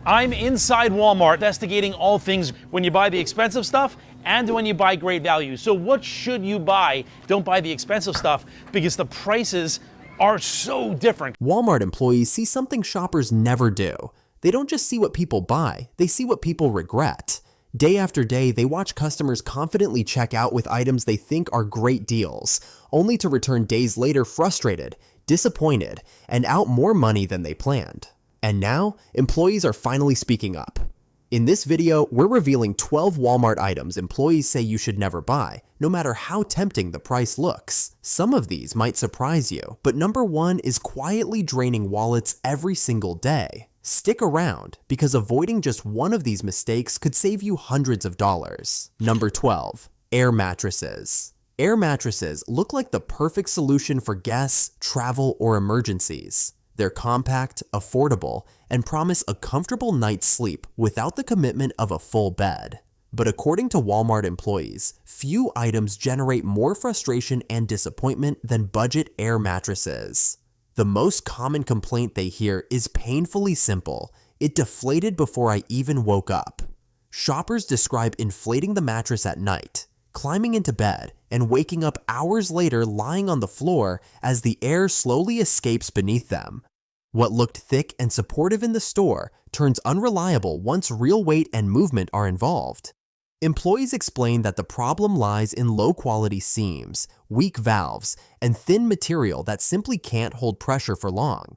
I'm inside Walmart investigating all things when you buy the expensive stuff and when you buy great value. So what should you buy? Don't buy the expensive stuff because the prices are so different. Walmart employees see something shoppers never do. They don't just see what people buy, they see what people regret. Day after day, they watch customers confidently check out with items they think are great deals, only to return days later frustrated, disappointed, and out more money than they planned. And now, employees are finally speaking up. In this video, we're revealing 12 Walmart items employees say you should never buy, no matter how tempting the price looks. Some of these might surprise you, but number 1 is quietly draining wallets every single day. Stick around, because avoiding just one of these mistakes could save you hundreds of dollars. Number 12. Air mattresses. Air mattresses look like the perfect solution for guests, travel, or emergencies. They're compact, affordable, and promise a comfortable night's sleep without the commitment of a full bed. But according to Walmart employees, few items generate more frustration and disappointment than budget air mattresses. The most common complaint they hear is painfully simple: it deflated before I even woke up. Shoppers describe inflating the mattress at night, climbing into bed, and waking up hours later lying on the floor as the air slowly escapes beneath them. What looked thick and supportive in the store turns unreliable once real weight and movement are involved. Employees explain that the problem lies in low-quality seams, weak valves, and thin material that simply can't hold pressure for long.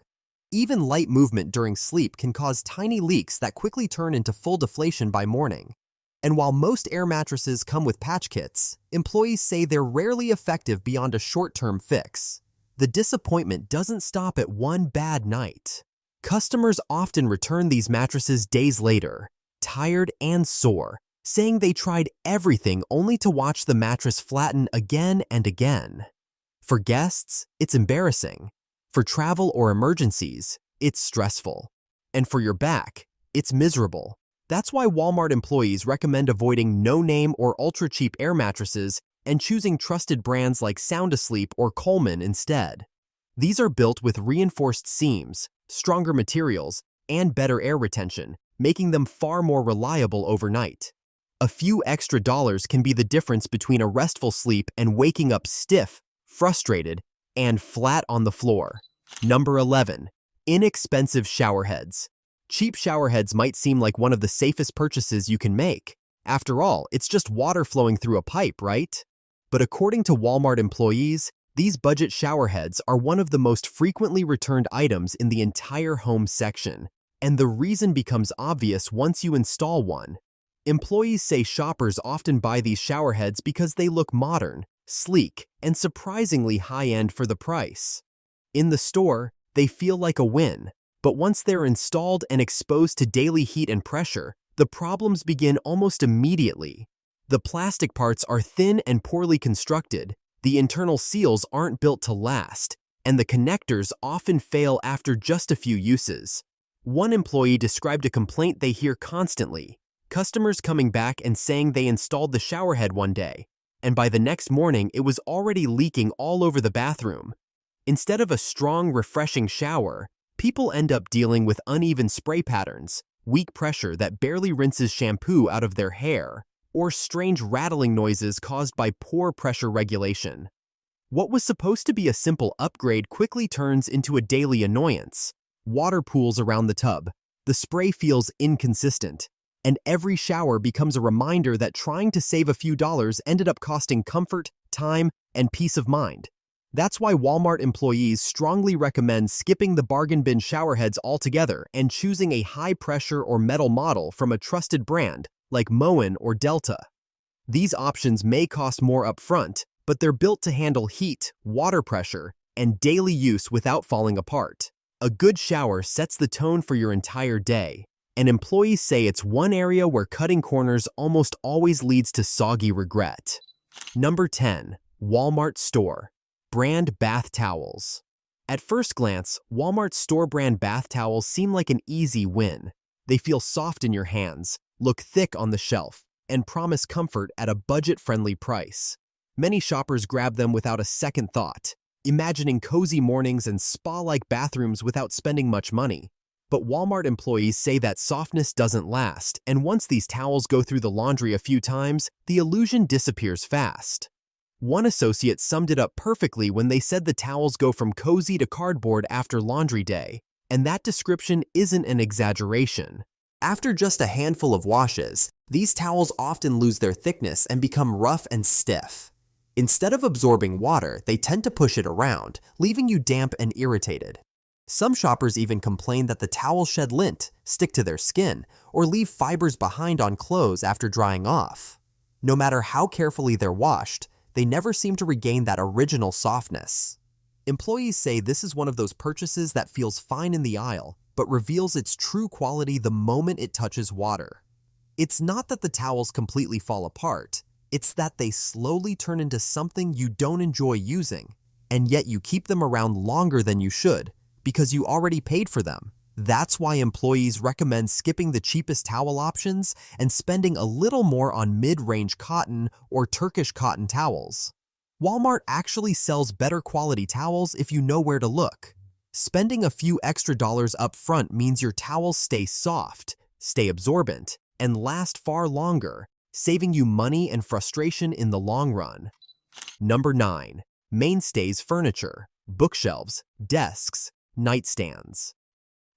Even light movement during sleep can cause tiny leaks that quickly turn into full deflation by morning. And while most air mattresses come with patch kits, employees say they're rarely effective beyond a short-term fix. The disappointment doesn't stop at one bad night. Customers often return these mattresses days later, tired and sore, saying they tried everything only to watch the mattress flatten again and again. For guests, it's embarrassing. For travel or emergencies, it's stressful. And for your back, it's miserable. That's why Walmart employees recommend avoiding no-name or ultra-cheap air mattresses and choosing trusted brands like Sound Asleep or Coleman instead. These are built with reinforced seams, stronger materials, and better air retention, making them far more reliable overnight. A few extra dollars can be the difference between a restful sleep and waking up stiff, frustrated, and flat on the floor. Number 11. Inexpensive shower heads. Cheap shower heads might seem like one of the safest purchases you can make. After all, it's just water flowing through a pipe, right? But according to Walmart employees, these budget shower heads are one of the most frequently returned items in the entire home section, and the reason becomes obvious once you install one. Employees say shoppers often buy these shower heads because they look modern, sleek, and surprisingly high-end for the price. In the store, they feel like a win, but once they're installed and exposed to daily heat and pressure, the problems begin almost immediately. The plastic parts are thin and poorly constructed, the internal seals aren't built to last, and the connectors often fail after just a few uses. One employee described a complaint they hear constantly: customers coming back and saying they installed the shower head one day, and by the next morning it was already leaking all over the bathroom. Instead of a strong, refreshing shower, people end up dealing with uneven spray patterns, weak pressure that barely rinses shampoo out of their hair, or strange rattling noises caused by poor pressure regulation. What was supposed to be a simple upgrade quickly turns into a daily annoyance. Water pools around the tub, the spray feels inconsistent, and every shower becomes a reminder that trying to save a few dollars ended up costing comfort, time, and peace of mind. That's why Walmart employees strongly recommend skipping the bargain bin shower heads altogether and choosing a high-pressure or metal model from a trusted brand like Moen or Delta. These options may cost more upfront, but they're built to handle heat, water pressure, and daily use without falling apart. A good shower sets the tone for your entire day, and employees say it's one area where cutting corners almost always leads to soggy regret. Number 10. Walmart Store Brand Bath Towels. At first glance, Walmart store brand bath towels seem like an easy win. They feel soft in your hands, look thick on the shelf, and promise comfort at a budget-friendly price. Many shoppers grab them without a second thought, imagining cozy mornings and spa-like bathrooms without spending much money. But Walmart employees say that softness doesn't last, and once these towels go through the laundry a few times, the illusion disappears fast. One associate summed it up perfectly when they said the towels go from cozy to cardboard after laundry day, and that description isn't an exaggeration. After just a handful of washes, these towels often lose their thickness and become rough and stiff. Instead of absorbing water, they tend to push it around, leaving you damp and irritated. Some shoppers even complain that the towels shed lint, stick to their skin, or leave fibers behind on clothes after drying off. No matter how carefully they're washed, they never seem to regain that original softness. Employees say this is one of those purchases that feels fine in the aisle, but reveals its true quality the moment it touches water. It's not that the towels completely fall apart, it's that they slowly turn into something you don't enjoy using, and yet you keep them around longer than you should, because you already paid for them. That's why employees recommend skipping the cheapest towel options and spending a little more on mid-range cotton or Turkish cotton towels. Walmart actually sells better quality towels if you know where to look. Spending a few extra dollars up front means your towels stay soft, stay absorbent, and last far longer, saving you money and frustration in the long run. Number 9. Mainstays furniture, bookshelves, desks, nightstands.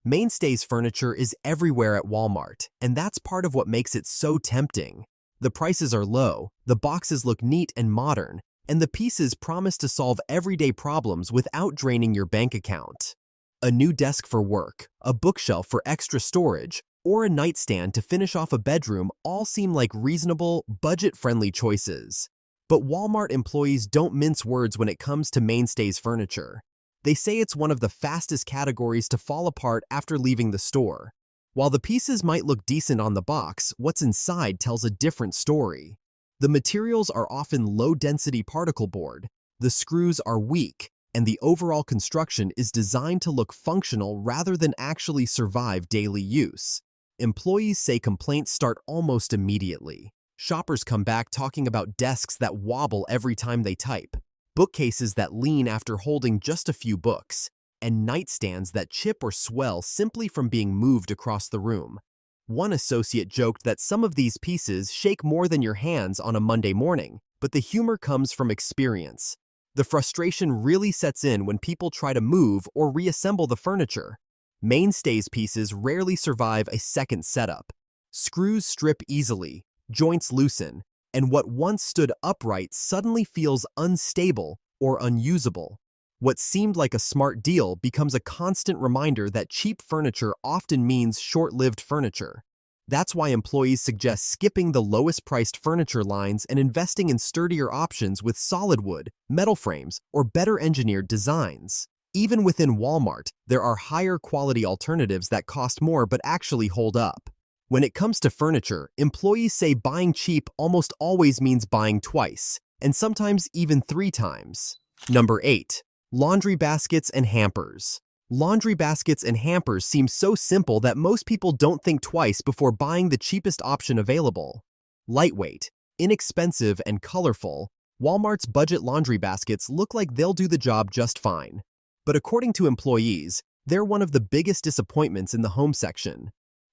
Mainstays furniture is everywhere at Walmart, and that's part of what makes it so tempting. The prices are low, the boxes look neat and modern, and the pieces promise to solve everyday problems without draining your bank account. A new desk for work, a bookshelf for extra storage, or a nightstand to finish off a bedroom all seem like reasonable, budget-friendly choices. But Walmart employees don't mince words when it comes to Mainstays furniture. They say it's one of the fastest categories to fall apart after leaving the store. While the pieces might look decent on the box, what's inside tells a different story. The materials are often low-density particle board, the screws are weak, and the overall construction is designed to look functional rather than actually survive daily use. Employees say complaints start almost immediately. Shoppers come back talking about desks that wobble every time they type, bookcases that lean after holding just a few books, and nightstands that chip or swell simply from being moved across the room. One associate joked that some of these pieces shake more than your hands on a Monday morning, but the humor comes from experience. The frustration really sets in when people try to move or reassemble the furniture. Mainstays pieces rarely survive a second setup. Screws strip easily, joints loosen, and what once stood upright suddenly feels unstable or unusable. What seemed like a smart deal becomes a constant reminder that cheap furniture often means short-lived furniture. That's why employees suggest skipping the lowest-priced furniture lines and investing in sturdier options with solid wood, metal frames, or better-engineered designs. Even within Walmart, there are higher-quality alternatives that cost more but actually hold up. When it comes to furniture, employees say buying cheap almost always means buying twice, and sometimes even 3 times. Number 8. Laundry baskets and hampers. Laundry baskets and hampers seem so simple that most people don't think twice before buying the cheapest option available. Lightweight, inexpensive, and colorful, Walmart's budget laundry baskets look like they'll do the job just fine. But according to employees, they're one of the biggest disappointments in the home section.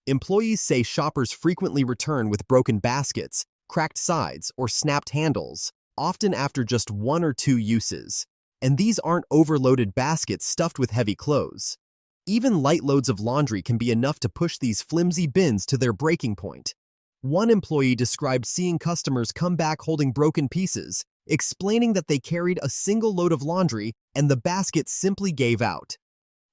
Employees say shoppers frequently return with broken baskets, cracked sides, or snapped handles, often after just 1 or 2 uses. And these aren't overloaded baskets stuffed with heavy clothes. Even light loads of laundry can be enough to push these flimsy bins to their breaking point. One employee described seeing customers come back holding broken pieces, explaining that they carried a single load of laundry and the basket simply gave out.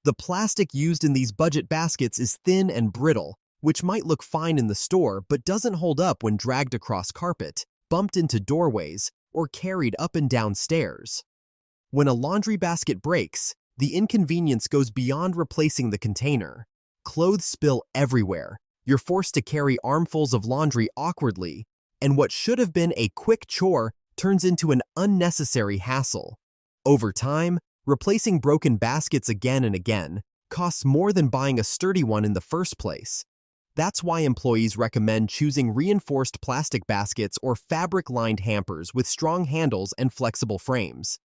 The plastic used in these budget baskets is thin and brittle, which might look fine in the store but doesn't hold up when dragged across carpet, bumped into doorways, or carried up and down stairs. When a laundry basket breaks, the inconvenience goes beyond replacing the container. Clothes spill everywhere, you're forced to carry armfuls of laundry awkwardly, and what should have been a quick chore turns into an unnecessary hassle. Over time, replacing broken baskets again and again costs more than buying a sturdy one in the first place. That's why employees recommend choosing reinforced plastic baskets or fabric-lined hampers with strong handles and flexible frames.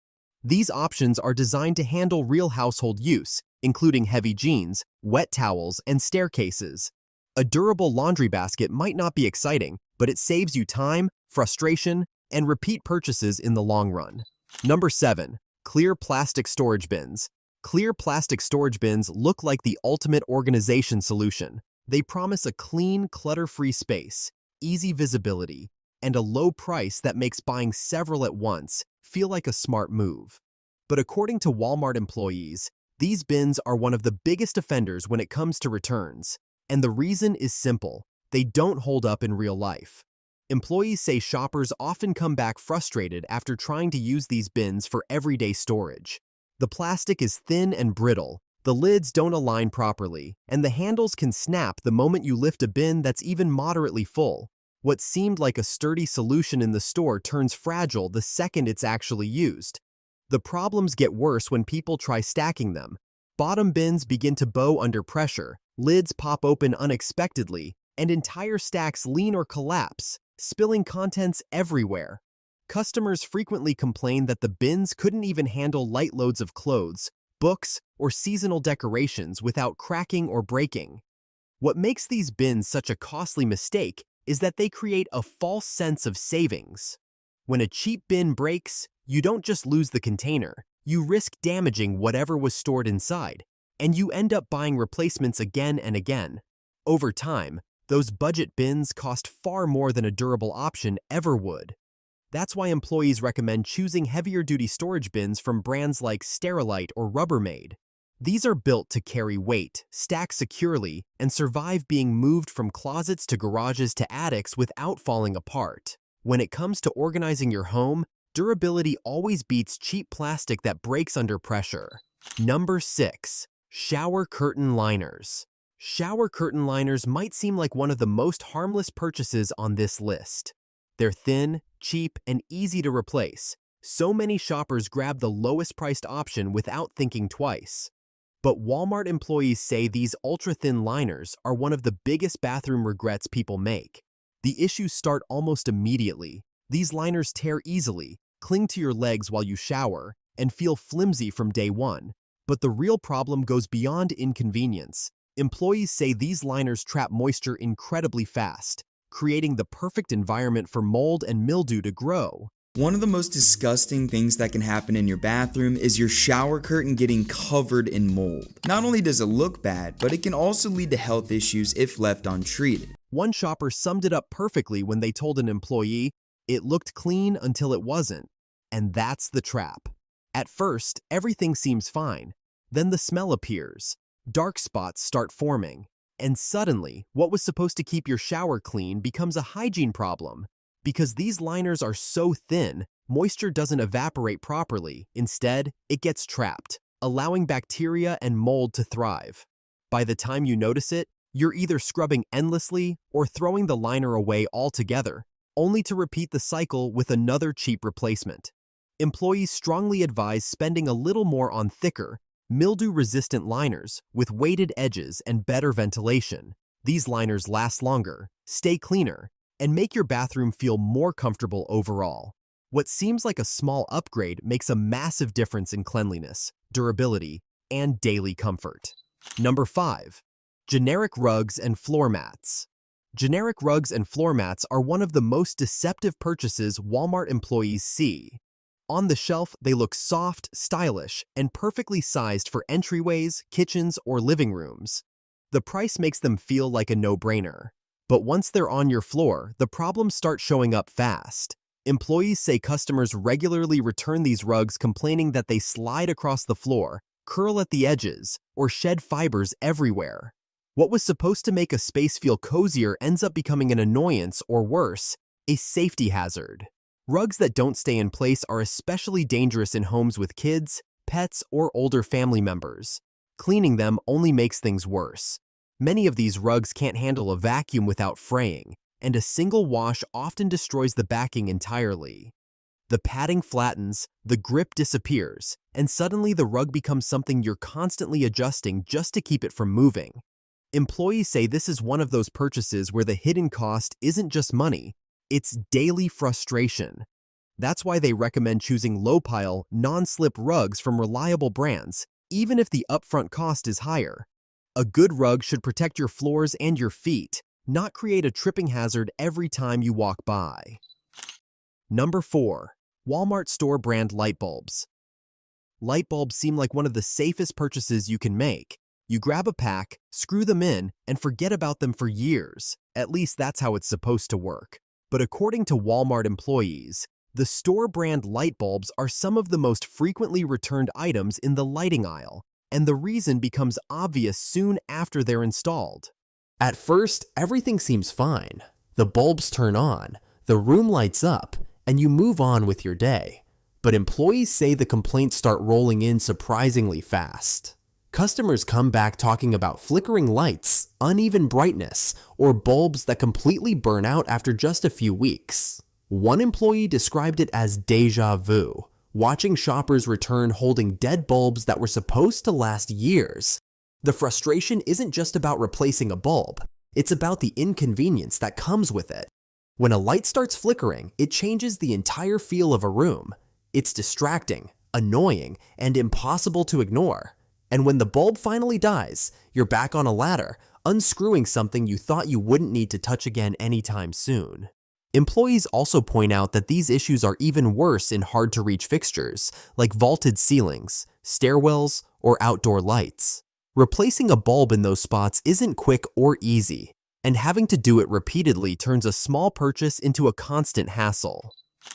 These options are designed to handle real household use, including heavy jeans, wet towels, and staircases. A durable laundry basket might not be exciting, but it saves you time, frustration, and repeat purchases in the long run. Number 7. Clear plastic storage bins. Clear plastic storage bins look like the ultimate organization solution. They promise a clean, clutter-free space, easy visibility, and a low price that makes buying several at once feel like a smart move. But according to Walmart employees, these bins are one of the biggest offenders when it comes to returns. And the reason is simple: they don't hold up in real life. Employees say shoppers often come back frustrated after trying to use these bins for everyday storage. The plastic is thin and brittle, the lids don't align properly, and the handles can snap the moment you lift a bin that's even moderately full. What seemed like a sturdy solution in the store turns fragile the second it's actually used. The problems get worse when people try stacking them. Bottom bins begin to bow under pressure, lids pop open unexpectedly, and entire stacks lean or collapse, spilling contents everywhere. Customers frequently complain that the bins couldn't even handle light loads of clothes, books, or seasonal decorations without cracking or breaking. What makes these bins such a costly mistake is that they create a false sense of savings. When a cheap bin breaks, you don't just lose the container, you risk damaging whatever was stored inside, and you end up buying replacements again and again. Over time, those budget bins cost far more than a durable option ever would. That's why employees recommend choosing heavier-duty storage bins from brands like Sterilite or Rubbermaid. These are built to carry weight, stack securely, and survive being moved from closets to garages to attics without falling apart. When it comes to organizing your home, durability always beats cheap plastic that breaks under pressure. Number 6. Shower curtain liners. Shower curtain liners might seem like one of the most harmless purchases on this list. They're thin, cheap, and easy to replace. So many shoppers grab the lowest priced option without thinking twice. But Walmart employees say these ultra-thin liners are one of the biggest bathroom regrets people make. The issues start almost immediately. These liners tear easily, cling to your legs while you shower, and feel flimsy from day one. But the real problem goes beyond inconvenience. Employees say these liners trap moisture incredibly fast, creating the perfect environment for mold and mildew to grow. One of the most disgusting things that can happen in your bathroom is your shower curtain getting covered in mold. Not only does it look bad, but it can also lead to health issues if left untreated. One shopper summed it up perfectly when they told an employee, "It looked clean until it wasn't." And that's the trap. At first, everything seems fine. Then the smell appears. Dark spots start forming. And suddenly, what was supposed to keep your shower clean becomes a hygiene problem. Because these liners are so thin, moisture doesn't evaporate properly. Instead, it gets trapped, allowing bacteria and mold to thrive. By the time you notice it, you're either scrubbing endlessly or throwing the liner away altogether, only to repeat the cycle with another cheap replacement. Employees strongly advise spending a little more on thicker, mildew-resistant liners with weighted edges and better ventilation. These liners last longer, stay cleaner, and make your bathroom feel more comfortable overall. What seems like a small upgrade makes a massive difference in cleanliness, durability, and daily comfort. Number 5. Generic rugs and floor mats. Generic rugs and floor mats are one of the most deceptive purchases Walmart employees see. On the shelf, they look soft, stylish, and perfectly sized for entryways, kitchens, or living rooms. The price makes them feel like a no-brainer. But once they're on your floor, the problems start showing up fast. Employees say customers regularly return these rugs complaining that they slide across the floor, curl at the edges, or shed fibers everywhere. What was supposed to make a space feel cozier ends up becoming an annoyance or worse, a safety hazard. Rugs that don't stay in place are especially dangerous in homes with kids, pets, or older family members. Cleaning them only makes things worse. Many of these rugs can't handle a vacuum without fraying, and a single wash often destroys the backing entirely. The padding flattens, the grip disappears, and suddenly the rug becomes something you're constantly adjusting just to keep it from moving. Employees say this is one of those purchases where the hidden cost isn't just money, it's daily frustration. That's why they recommend choosing low-pile, non-slip rugs from reliable brands, even if the upfront cost is higher. A good rug should protect your floors and your feet, not create a tripping hazard every time you walk by. Number 4. Walmart store brand light bulbs. Light bulbs seem like one of the safest purchases you can make. You grab a pack, screw them in, and forget about them for years. At least that's how it's supposed to work. But according to Walmart employees, the store brand light bulbs are some of the most frequently returned items in the lighting aisle, and the reason becomes obvious soon after they're installed. At first, everything seems fine. The bulbs turn on, the room lights up, and you move on with your day. But employees say the complaints start rolling in surprisingly fast. Customers come back talking about flickering lights, uneven brightness, or bulbs that completely burn out after just a few weeks. One employee described it as déjà vu, watching shoppers return holding dead bulbs that were supposed to last years. The frustration isn't just about replacing a bulb, it's about the inconvenience that comes with it. When a light starts flickering, it changes the entire feel of a room. It's distracting, annoying, and impossible to ignore. And when the bulb finally dies, you're back on a ladder, unscrewing something you thought you wouldn't need to touch again anytime soon. Employees also point out that these issues are even worse in hard-to-reach fixtures, like vaulted ceilings, stairwells, or outdoor lights. Replacing a bulb in those spots isn't quick or easy, and having to do it repeatedly turns a small purchase into a constant hassle.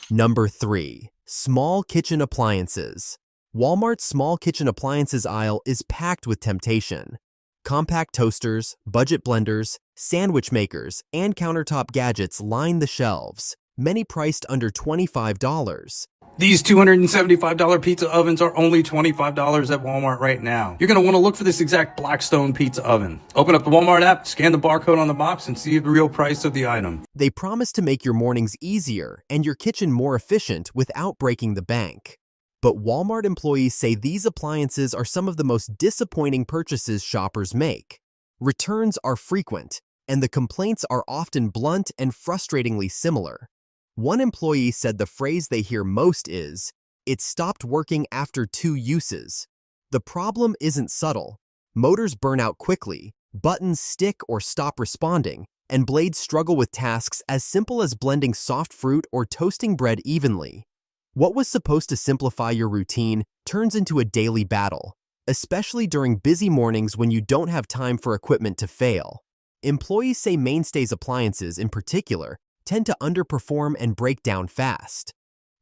Number 3. Small kitchen appliances. Walmart's small kitchen appliances aisle is packed with temptation. Compact toasters, budget blenders, sandwich makers, and countertop gadgets line the shelves, many priced under $25. These $275 pizza ovens are only $25 at Walmart right now. You're going to want to look for this exact Blackstone pizza oven. Open up the Walmart app, scan the barcode on the box, and see the real price of the item. They promise to make your mornings easier and your kitchen more efficient without breaking the bank. But Walmart employees say these appliances are some of the most disappointing purchases shoppers make. Returns are frequent, and the complaints are often blunt and frustratingly similar. One employee said the phrase they hear most is, "It stopped working after 2 uses." The problem isn't subtle. Motors burn out quickly, buttons stick or stop responding, and blades struggle with tasks as simple as blending soft fruit or toasting bread evenly. What was supposed to simplify your routine turns into a daily battle, especially during busy mornings when you don't have time for equipment to fail. Employees say Mainstays appliances, in particular, tend to underperform and break down fast.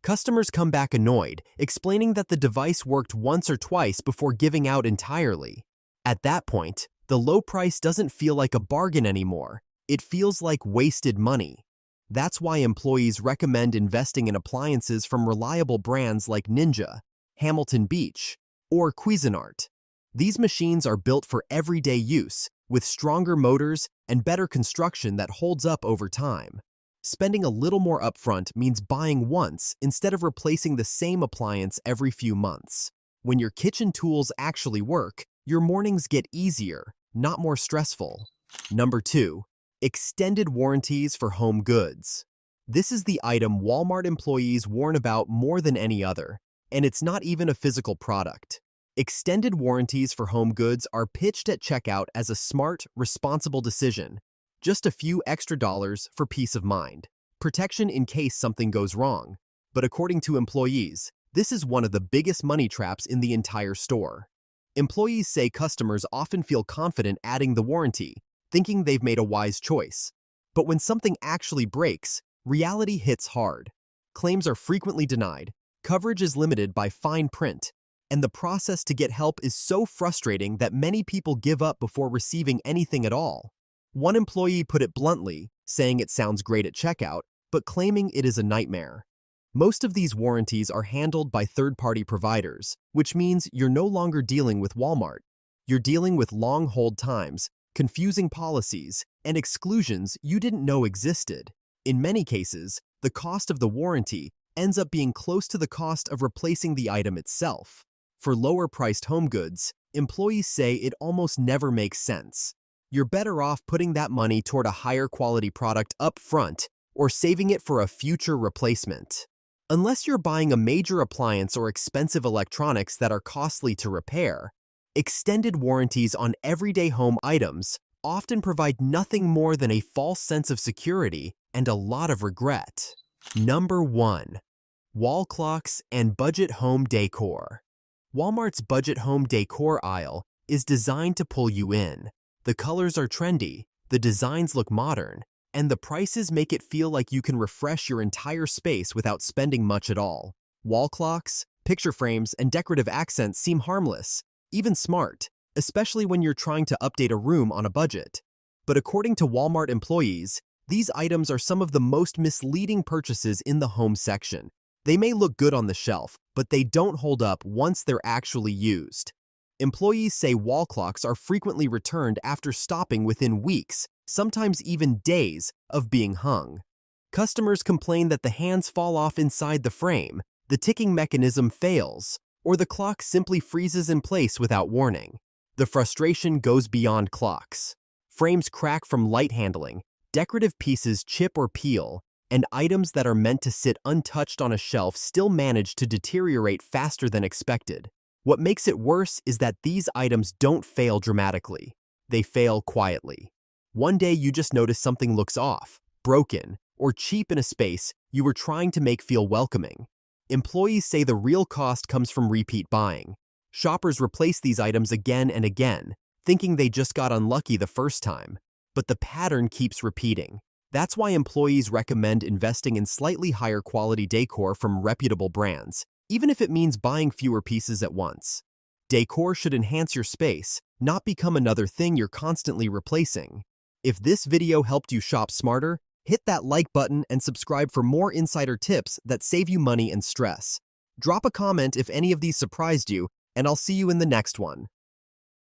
Customers come back annoyed, explaining that the device worked once or twice before giving out entirely. At that point, the low price doesn't feel like a bargain anymore. It feels like wasted money. That's why employees recommend investing in appliances from reliable brands like Ninja, Hamilton Beach, or Cuisinart. These machines are built for everyday use, with stronger motors and better construction that holds up over time. Spending a little more upfront means buying once instead of replacing the same appliance every few months. When your kitchen tools actually work, your mornings get easier, not more stressful. Number 2. Extended warranties for home goods. This is the item Walmart employees warn about more than any other, and it's not even a physical product. Extended warranties for home goods are pitched at checkout as a smart, responsible decision. Just a few extra dollars for peace of mind. Protection in case something goes wrong. But according to employees, this is one of the biggest money traps in the entire store. Employees say customers often feel confident adding the warranty, thinking they've made a wise choice. But when something actually breaks, reality hits hard. Claims are frequently denied, coverage is limited by fine print, and the process to get help is so frustrating that many people give up before receiving anything at all. One employee put it bluntly, saying it sounds great at checkout, but claiming it is a nightmare. Most of these warranties are handled by third-party providers, which means you're no longer dealing with Walmart. You're dealing with long hold times, confusing policies, and exclusions you didn't know existed. In many cases, the cost of the warranty ends up being close to the cost of replacing the item itself. For lower-priced home goods, employees say it almost never makes sense. You're better off putting that money toward a higher-quality product up front or saving it for a future replacement. Unless you're buying a major appliance or expensive electronics that are costly to repair, Extended warranties on everyday home items often provide nothing more than a false sense of security and a lot of regret. Number 1. Wall clocks and budget home decor. Walmart's budget home decor aisle is designed to pull you in. The colors are trendy, the designs look modern, and the prices make it feel like you can refresh your entire space without spending much at all. Wall clocks, picture frames, and decorative accents seem harmless, even smart, especially when you're trying to update a room on a budget. But according to Walmart employees, these items are some of the most misleading purchases in the home section. They may look good on the shelf, but they don't hold up once they're actually used. Employees say wall clocks are frequently returned after stopping within weeks, sometimes even days, of being hung. Customers complain that the hands fall off inside the frame, the ticking mechanism fails, or the clock simply freezes in place without warning. The frustration goes beyond clocks. Frames crack from light handling, decorative pieces chip or peel, and items that are meant to sit untouched on a shelf still manage to deteriorate faster than expected. What makes it worse is that these items don't fail dramatically. They fail quietly. One day you just notice something looks off, broken, or cheap in a space you were trying to make feel welcoming. Employees say the real cost comes from repeat buying. Shoppers replace these items again and again, thinking they just got unlucky the first time. But the pattern keeps repeating. That's why employees recommend investing in slightly higher quality decor from reputable brands, even if it means buying fewer pieces at once. Decor should enhance your space, not become another thing you're constantly replacing. If this video helped you shop smarter, hit that like button and subscribe for more insider tips that save you money and stress. Drop a comment if any of these surprised you, and I'll see you in the next one.